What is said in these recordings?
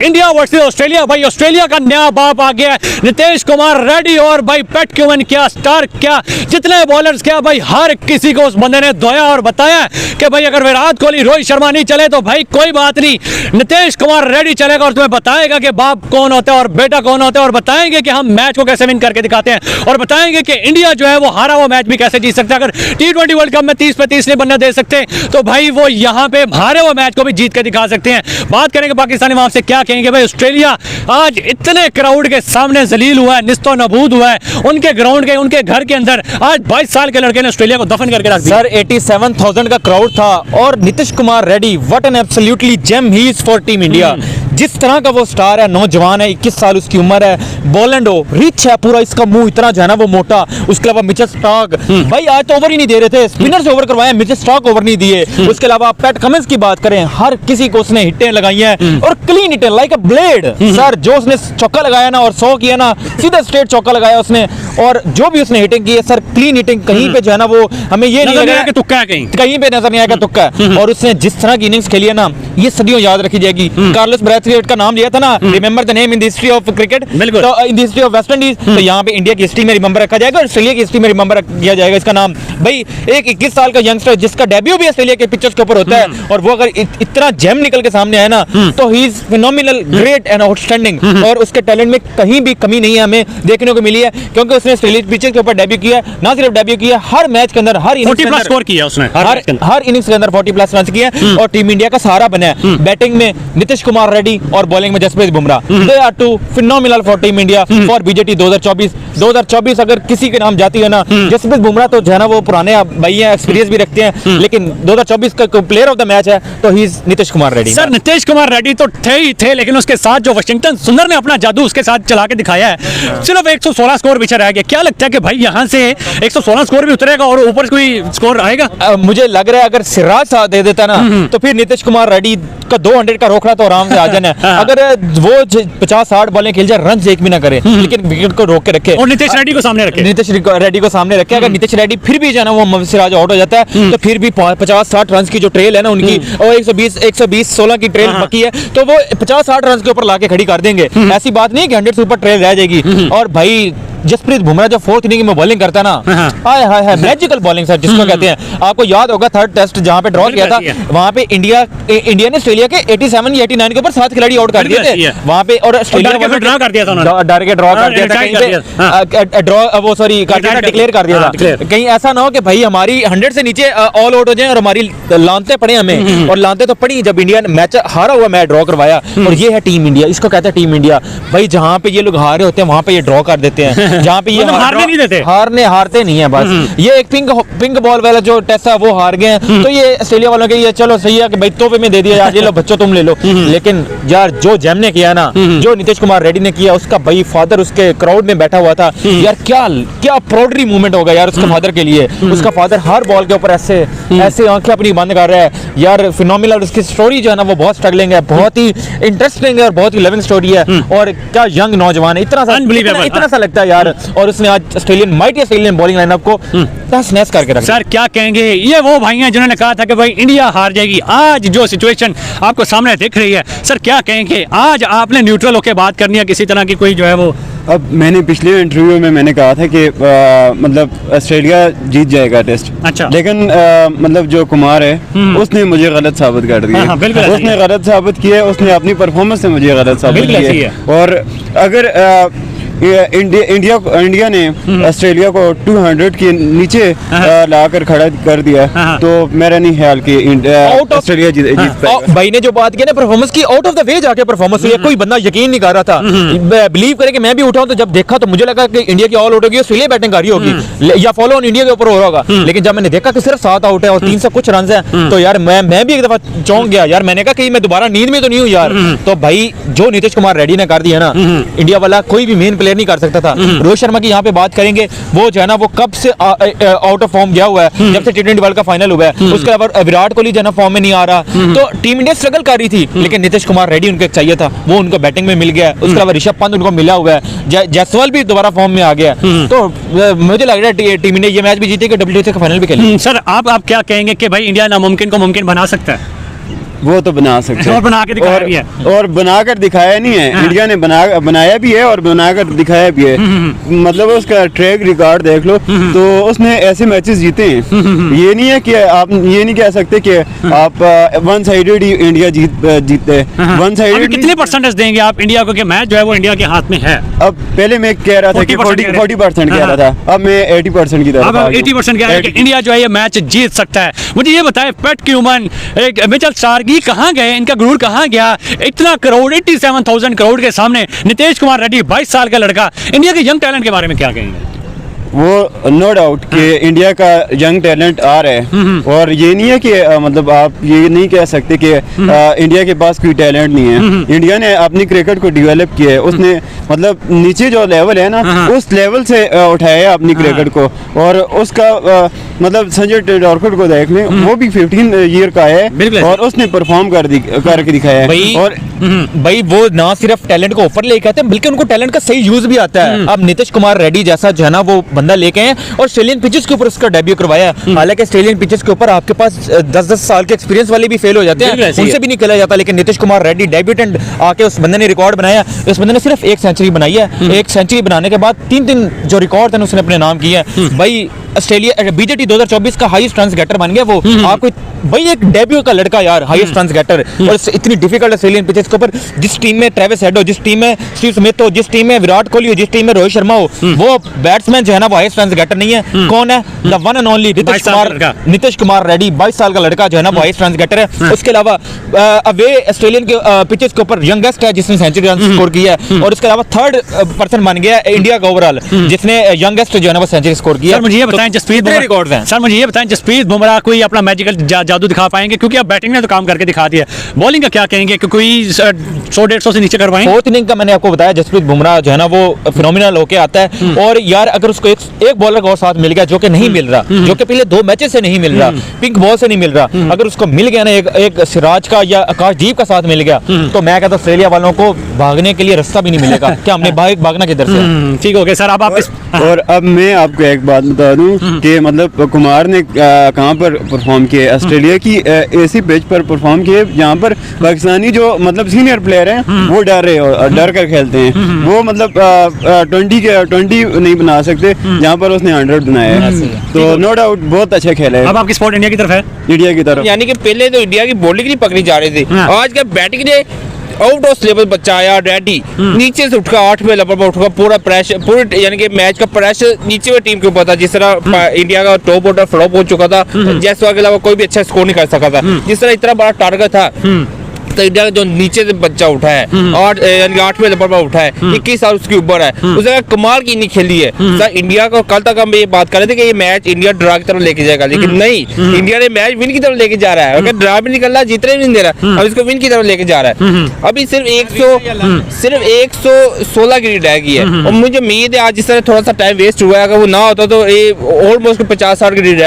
India versus Australia. भाई Australia का नया बाप आ गया है, नीतीश कुमार रेड्डी। और भाई पैट क्यूमन क्या, स्टार्क क्या, जितने बॉलर्स क्या, भाई हर किसी को उस बंदे ने धोया और बताया कि भाई अगर विराट कोहली, रोहित शर्मा नहीं चले तो भाई कोई बात नहीं, नीतीश कुमार रेड्डी चलेगा और तुम्हें बताएगा कि बाप कौन होता है और बेटा कौन होता है, और बताएंगे कि हम मैच को कैसे विन करके दिखाते हैं, और बताएंगे कि इंडिया जो है वो हारा हुआ मैच भी कैसे जीत सकता है। अगर T20 वर्ल्ड कप में 30 पे 30 नहीं बनने दे सकते तो भाई वो यहाँ पे हारे हुए मैच को भी जीत के दिखा सकते हैं। बात करेंगे पाकिस्तानी वहां से क्या कहेंगे। भाई ऑस्ट्रेलिया आज इतने क्राउड के सामने जलील हुआ है, निस्तो नबूद हुआ है, उनके ग्राउंड के, उनके घर के अंदर आज 22 साल के लड़के ने ऑस्ट्रेलिया को दफन करके रख दिया। सर 87,000 का क्राउड था और Nitish Kumar Reddy what an absolutely gem he is for team India. जिस तरह का वो स्टार है, नौजवान है, 21 साल उसकी उम्र है, बॉलेंडो रिच है पूरा, इसका मुंह इतना जो है ना वो मोटा, उसके अलावा मिचेल स्टार्क भाई आज तो ओवर ही नहीं दे रहे थे, स्पिनर से ओवर करवाया, मिचेल स्टार्क ओवर नहीं दिए। उसके अलावा पैट कमिंस की बात करें, हर किसी को उसने हिटें लगाई हैं और क्लीन हिटें लाइक अ ब्लेड। सर जो उसने चौका लगाया ना और 100 किया ना, सीधा स्ट्रेट चौका लगाया उसने, और जो भी उसने हिटिंग की है सर क्लीन हिटिंग, कहीं पे जो है ना वो हमें ये नहीं लगा कि तुक्का है, कहीं पे नजर नहीं आएगा तुक्का है। और उसने जिस तरह की इनिंग्स खेली है ना, ये सदियों याद रखी जाएगी। कार्लोस ब्रैथवेट का नाम लिया था ना, remember the name in the history of cricket, तो in the history of West Indies, तो यहाँ पे इंडिया की हिस्ट्री में रिमेंबर रखा जाएगा और ऑस्ट्रेलिया की हिस्ट्री में रिमेंबर किया जाएगा इसका नाम। भाई एक 21 साल का यंगस्टर जिसका डेब्यू भी ऑस्ट्रेलिया के पिचेस के ऊपर होता है, और वो अगर इतना जेम निकल के सामने आया ना, तो he is phenomenal, great and outstanding, और उसके टैलेंट में कहीं भी कमी नहीं है हमें देखने को मिली है, क्योंकि उसने ऑस्ट्रेलिया पिचेस के ऊपर डेब्यू किया, ना सिर्फ डेब्यू किया, हर मैच के अंदर, हर इनिंग्स के अंदर स्कोर किया उसने, हर इनिंग्स के अंदर 40+ रन किए और टीम इंडिया का सहारा बना है। बैटिंग में नीतीश कुमार रेड्डी और बॉलिंग में Jasprit Bumrah, they are two phenomenal for team India for BGT 2024 अगर किसी के नाम जाती है ना, जसप्रीत बुमराह तो जो है ना वो पुराने भाई हैं, एक्सपीरियंस भी रखते हैं, लेकिन 2024 का प्लेयर ऑफ द मैच है तो he is Nitish Kumar Reddy. Sir Nitish Kumar Reddy तो थे ही थे, लेकिन उसके साथ जो वाशिंगटन सुंदर ने अपना जादू उसके साथ चला के दिखाया है, सिर्फ 116 स्कोर पीछे रह गया। क्या लगता है कि भाई यहाँ से 116 स्कोर भी उतरेगा और ऊपर कोई स्कोर आएगा? मुझे लग रहा है अगर सिराज साथ दे देता ना तो फिर नीतीश कुमार रेड्डी का 200 का रोकड़ा तो आराम से आ जाना है। अगर वो 50-60 बॉलें खेल जाए, रन एक भी ना करे, लेकिन विकेट को रोक के रखे और नीतीश रेड्डी को सामने रखे, अगर नीतीश रेड्डी फिर भी जाना वो सिराज आउट हो जाता है, तो फिर भी 50-60 रन की जो ट्रेल है ना उनकी, और 120-16 की ट्रेल बाकी है, तो वो 50-60 रन के ऊपर लाके खड़ी कर देंगे। ऐसी बात नहीं कि 100 से ऊपर ट्रेल रह जाएगी। और भाई जसप्रीत बुमराह जो 4th इनिंग में बॉलिंग करता है ना, हाय हाय हाय, मैजिकल बॉलिंग सर जिसको कहते हैं। आपको याद होगा 3rd टेस्ट जहां पे ड्रॉ किया था, वहां पे इंडिया ने ऑस्ट्रेलिया के 87 या 89 के ऊपर 7 खिलाड़ी आउट कर दिए थे वहां पे, और ऑस्ट्रेलिया ने ड्रॉ कर दिया था, डर के ड्रॉ कर दिया था कहीं पे, ड्रॉ वो सॉरी डिक्लेयर कर दिया था। कहीं ऐसा ना हो कि भाई हमारी 100 से नीचे ऑल आउट हो जाए और हमारी लानते पड़े हमें, और लानते तो पड़ी जब इंडिया ने मैच हारा हुआ मैच ड्रॉ करवाया। और ये है टीम इंडिया, इसको कहते हैं टीम इंडिया। भाई जहां पे ये लोग हारे होते हैं वहां पे ये ड्रॉ कर देते हैं, जहां पे ये हारने नहीं देते, हारते नहीं है बस। ये एक पिंक बॉल वाला जो टेस्ट है वो हार गए हैं, तो ये ऑस्ट्रेलिया वालों के ये चलो सही है कि भाई तोहफे में दे दिया यार, ये लो बच्चों तुम ले लो। लेकिन यार जो जेम ने किया ना, जो नीतीश कुमार रेड्डी ने किया, उसका भाई फादर उसके क्राउड में बैठा हुआ था यार, क्या प्राउडरी मूवमेंट होगा यार उसके फादर के लिए। उसका फादर हर बॉल के ऊपर ऐसे आंखें अपनी बंद कर रहा है यार, फिनोमिनल। उसकी स्टोरी जो है ना वो बहुत स्ट्रगलिंग है, बहुत ही इंटरेस्टिंग है और बहुत ही लविंग स्टोरी है, और क्या यंग नौजवान है, इतना सा लगता है यार। और उसने आज माइटी ऑस्ट्रेलियन बॉलिंग लाइनअप को तहस-नहस करके रखा। सर क्या कहेंगे, ये वो भाई हैं जिन्होंने कहा था कि भाई इंडिया हार जाएगी, आज जो सिचुएशन आपको सामने दिख रही है, सर क्या कहेंगे? आज आपने न्यूट्रल होकर बात करनी है, किसी तरह की कोई जो है वो, अब मैंने पिछले इंटरव्यू में मैंने कहा था कि मतलब ऑस्ट्रेलिया जीत जाएगा टेस्ट। अच्छा। लेकिन मतलब जो कुमार है उसने मुझे गलत साबित कर दिया, उसने गलत साबित किया, उसने अपनी परफॉर्मेंस से मुझे गलत साबित किया। और अगर इंडिया ने ऑस्ट्रेलिया को 200 के नीचे लाकर खड़ा कर दिया, तो मेरा नहीं ख्याल कि ऑस्ट्रेलिया जीत पाएगा। भाई ने जो बात की ना परफॉर्मेंस की, आउट ऑफ द वे जाके परफॉर्मेंस हुई है, कोई बंदा यकीन नहीं कर रहा था। बिलीव करे कि मैं भी उठाऊं, तो जब देखा तो मुझे लगा कि इंडिया की ऑल आउट होगी, ऑस्ट्रेलिया बैटिंग कर रही होगी या फॉलो ऑन इंडिया के ऊपर हो रहा होगा, लेकिन जब मैंने देखा कि सिर्फ 7 आउट है और 300 कुछ रन है, तो यार मैं भी एक दफा चौंक गया यार। मैंने कहा कि मैं दोबारा नींद में तो नहीं हूँ यार। तो भाई जो नीतीश कुमार रेड्डी ने कर दिया ना, इंडिया वाला कोई भी मेन प्लेयर नहीं कर सकता था। रोहित शर्मा की यहाँ पे बात करेंगे, वो जो है ना वो कब से आउट ऑफ फॉर्म गया हुआ है, जब से T20 वर्ल्ड का फाइनल हुआ है। उसके अलावा विराट कोहली जो है ना फॉर्म में नहीं आ रहा, तो टीम इंडिया स्ट्रगल कर रही थी, लेकिन नीतीश कुमार रेड्डी उनको चाहिए था, वो उनको बैटिंग में मिल गया। उसके अलावा ऋषभ पंत उनको मिला हुआ है, जायसवाल भी दोबारा फॉर्म में आ गया। तो मुझे लग रहा है टीम इंडिया ये मैच भी जीतेगी, WTA का फाइनल भी खेलेगी। सर आप क्या कहेंगे कि भाई इंडिया नामुमकिन को मुमकिन बना सकता है? वो तो बना सकते हैं और बना के दिखाया भी है। और बनाकर दिखाया नहीं है, इंडिया ने बनाया भी है और बनाकर दिखाया भी है। मतलब उसका ट्रैक रिकॉर्ड देख लो तो उसने ऐसे मैचेस जीते हैं। ये नहीं है कि आप ये नहीं कह सकते कि आप वन साइडेड ही इंडिया जीतते वन साइडेड। कितने परसेंटेज देंगे आप इंडिया को कि मैच जो है वो इंडिया के हाथ में है? अब पहले मैं कह रहा था कि 40% कह रहा था, अब मैं 80% की तरफ अब 80% कह रहे हैं कि इंडिया जो है ये मैच जीत सकता है। मुझे ये बताएं पेट क्यूमन, एक मिचेल स्टार्क कहाँ गए, इनका गुरूर कहाँ गया? इतना करोड़ 87,000 करोड़ के सामने नीतीश कुमार रेड्डी 22 साल का लड़का, इंडिया के यंग टैलेंट के बारे में क्या कहेंगे? वो नो डाउट कि इंडिया का यंग टैलेंट आ रहा है और ये नहीं है कि मतलब आप ये नहीं कह सकते कि इंडिया के पास कोई टैलेंट नहीं है। इंडिया ने अपनी क्रिकेट को डेवलप किया है, उसने मतलब नीचे जो लेवल है ना उस लेवल से उठाया है अपनी क्रिकेट को। और उसका मतलब संजय टेंडुलकर को देख लें, वो भी 15 ईयर का है और उसने परफॉर्म करके दिखाया है। और भाई वो ना सिर्फ टैलेंट को ऊपर लेके आते हैं बल्कि उनको टैलेंट का सही यूज भी आता है। अब नीतीश कुमार रेड्डी जैसा जो है ना वो बंदा लेके आए और ऑस्ट्रेलियन पिचेस के ऊपर उसका डेब्यू करवाया। हालांकि ऑस्ट्रेलियन पिचेस के ऊपर आपके पास 10-10 साल के एक्सपीरियंस वाले भी फेल हो जाते हैं, उनसे भी नहीं खेला जाता। लेकिन नीतीश कुमार रेड्डी डेब्यूटेंट आके उस बंदे ने रिकॉर्ड बनाया। उस बंदे ने सिर्फ 1 सेंचुरी बनाई है। 1 सेंचुरी बनाने के बाद 3 जो रिकॉर्ड थे उसने अपने नाम किया है। भाई ऑस्ट्रेलिया बीजेटी 2024 का हाईएस्ट रन गेटर बन गया वो। आपको भाई एक डेब्यू का लड़का यार, हाईएस्ट रन गेटर और इतनी डिफिकल्ट ऑस्ट्रेलियन पिचेस के ऊपर, जिस टीम में ट्रेविस हेड हो, जिस टीम में स्टीव स्मिथ हो, जिस टीम में विराट कोहली हो, जिस टीम में रोहित शर्मा हो, वो बैट्समैन जो है ना वो हाईएस्ट रन गेटर नहीं है। कौन है? The one and only Nitish Kumar Reddy, 22 साल का लड़का जो है ना वो हाईएस्ट रन गेटर है। उसके अलावा अवे ऑस्ट्रेलियन के पिचेस के ऊपर यंगेस्ट है जिसने सेंचुरी रन स्कोर किया है। और उसके अलावा 3rd पर्सन बन गया इंडिया का ओवरऑल जिसने यंगेस्ट जो है ना वो सेंचुरी स्कोर किया। सर मुझे ये बताएं जसप्रीत बुमराह कोई अपना मैजिकल जादू दिखा पाएंगे? क्योंकि अब बैटिंग ने तो काम करके दिखा दिया, बॉलिंग का क्या कहेंगे कि कोई 100-150 से नीचे करवाएंगे? 4th इनिंग का मैंने आपको बताया, जसप्रीत बुमराह जो है ना वो फिनोमिनल होके आता है। और यार अगर उसको एक बॉलर और साथ मिल गया जो कि नहीं मिल रहा, जो कि पिछले 2 मैचेस से नहीं मिल रहा, पिंक बॉल से नहीं मिल रहा, अगर उसको मिल गया ना एक सिराज का या आकाशदीप का साथ मिल गया तो मैं कहता हूं ऑस्ट्रेलिया वालों को भागने के लिए रास्ता भी नहीं मिलेगा। क्या हमने भागना किधर से? ठीक हो गया सर। अब आप और अब मैं आपको एक बात बता दूं कि मतलब कुमार ने कहां पर परफॉर्म किया? ऑस्ट्रेलिया की ऐसी पिच पर परफॉर्म किए जहां पर पाकिस्तानी जो मतलब सीनियर प्लेयर हैं वो डर कर खेलते हैं। वो मतलब 20 नहीं बना सकते जहां पर उसने 100 बनाया है। तो नो डाउट बहुत अच्छा खेला है। अब आपकी स्पोर्ट इंडिया की तरफ है? इंडिया की तरफ यानी कि पहले तो इंडिया की बॉलिंग नहीं पकड़ी जा रही थी, आज का बैटिंग ने आउट ऑफ लेवल बच्चा आया रेडी, नीचे से उठकर 8वें लेवल पर उठकर पूरा प्रेशर, पूरे यानी कि मैच का प्रेशर नीचे में टीम के ऊपर था। जिस तरह इंडिया का टॉप ऑर्डर फ्लॉप हो चुका था, जैसवाल के अलावा कोई भी अच्छा स्कोर नहीं कर सका था। जिस तरह इतना बड़ा टारगेट था तो इंडिया का जो नीचे से बच्चा उठा है और यानी 8वें नंबर पर उठा है, 21 साल उसकी ऊपर है, उसने कमाल की नहीं खेली है। सर इंडिया को कल तक हम ये बात कर रहे थे कि ये मैच इंडिया ड्रा की तरफ लेके जाएगा, लेकिन नहीं, इंडिया ने मैच विन की तरफ लेके जा रहा है। अगर ड्रा भी निकल रहा है, जीतने भी नहीं दे रहा, अब इसको विन की तरफ लेके जा रहा है। अभी सिर्फ 116 की लीड रह गई है और मुझे उम्मीद है आज जिस तरह थोड़ा सा टाइम वेस्ट हुआ है, अगर वो ना होता तो ये ऑलमोस्ट 50-60 की लीड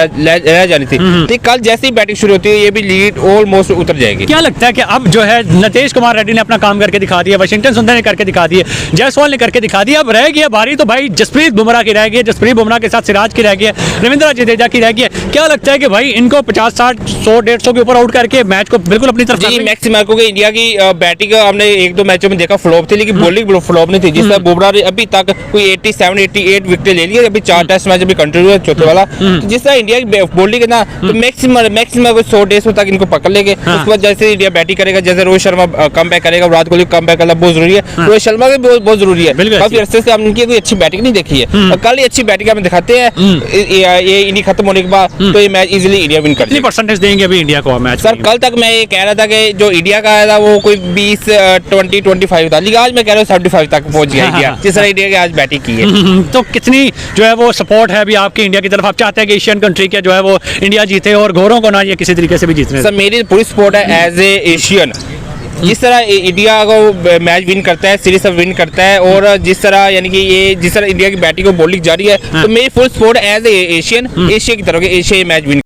रह जानी थी। तो कल जैसे ही बैटिंग शुरू होती है ये भी लीड ऑलमोस्ट उतर जाएगी। क्या लगता है कि अब जो है नीतीश कुमार रेड्डी ने अपना काम करके दिखा दिया, वाशिंगटन सुंदर ने करके दिखा दिया, जायसवाल ने करके दिखा दिया, अब रह गया बारी तो भाई जसप्रीत बुमराह की रह गई है, जसप्रीत बुमराह के साथ सिराज की रह गई है, रविंद्र जडेजा की रह गई है। क्या लगता है कि भाई इनको 50-60 100-150 के ऊपर आउट करके मैच को बिल्कुल अपनी तरफ जी मैक्सिमम को इंडिया की बैटिंग हमने 1-2 मैचों में देखा फ्लॉप थी, लेकिन बॉलिंग फ्लॉप नहीं थी। जिस तरह बुमराह ने अभी तक कोई 87-88 विकेट ले लिए, अभी 4 टेस्ट मैच अभी कंटिन्यू है चौथे वाला। जिस तरह इंडिया की बॉलिंग है ना तो मैक्सिमम 100-150 तक इनको पकड़ लेंगे। उसके बाद जैसे इंडिया बैटिंग करेगा, जैसे रोहित शर्मा कम बैक करेगा, विराट कोहली कम बैक करना बहुत जरूरी है, रोहित शर्मा भी बहुत जरूरी है। काफी अरसे से हमने इनकी कोई अच्छी बैटिंग नहीं देखी है, कल ही अच्छी बैटिंग हमें दिखाते हैं। ये इनिंग खत्म होने के बाद तो ये मैच इजीली इंडिया विन कर कितनी परसेंटेज देंगे अभी इंडिया को मैच? सर कल तक मैं ये कह रहा था कि जो इंडिया का आया था वो कोई 20-25 था, लेकिन आज मैं कह रहा हूँ 75 तक पहुंच गया इंडिया, जिस तरह इंडिया की आज बैटिंग की है। तो कितनी जो है वो सपोर्ट है अभी आपकी इंडिया की तरफ? आप चाहते हैं कि एशियन कंट्री के जो है वो इंडिया जीते और घोरों को ना ये किसी तरीके से भी जीतने? सर मेरी पूरी सपोर्ट है एज ए एशियन। जिस तरह इंडिया को मैच विन करता है, सीरीज विन करता है, और जिस तरह यानी कि ये जिस तरह इंडिया की बैटिंग और बॉलिंग जारी है, तो मेरी full support as a Asian, Asia की तरफ एशिया मैच विन